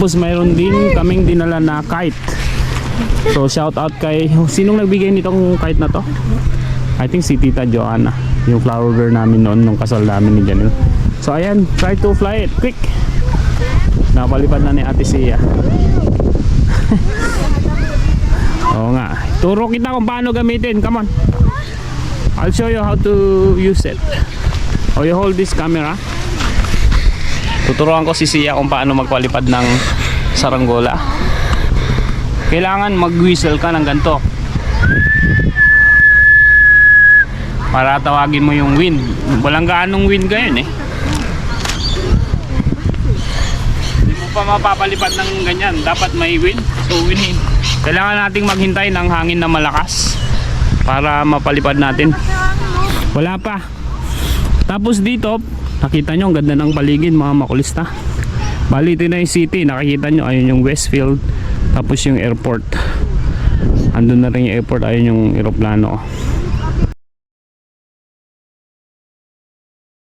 Tapos mayroon din kaming dinala na kite. So shout out kay sinong nagbigay nitong kite na to? I think si Tita Joanna, yung flower girl namin noon nung kasal namin ni Janelle. So ayan, try to fly it quick. Napalipad na ni Ate Sia. Oo nga, turo kita kung paano gamitin. Come on, I'll show you how to use it. Oh, you hold this camera. Tuturuan ko si Sia kung paano magpalipad ng saranggola. Kailangan mag-whistle ka ng ganito para tawagin mo yung wind. Walang gaanong wind ngayon eh. Hindi mo pa mapapalipad ng ganyan. Dapat may wind. So kailangan nating maghintay ng hangin na malakas para mapalipad natin. Wala pa. Tapos dito nakita nyo ang ganda ng paligid mga makulista. Bali ito na yung city. Nakikita nyo ayun yung Westfield. Tapos yung airport. Andun na rin yung airport. Ayun yung aeroplano.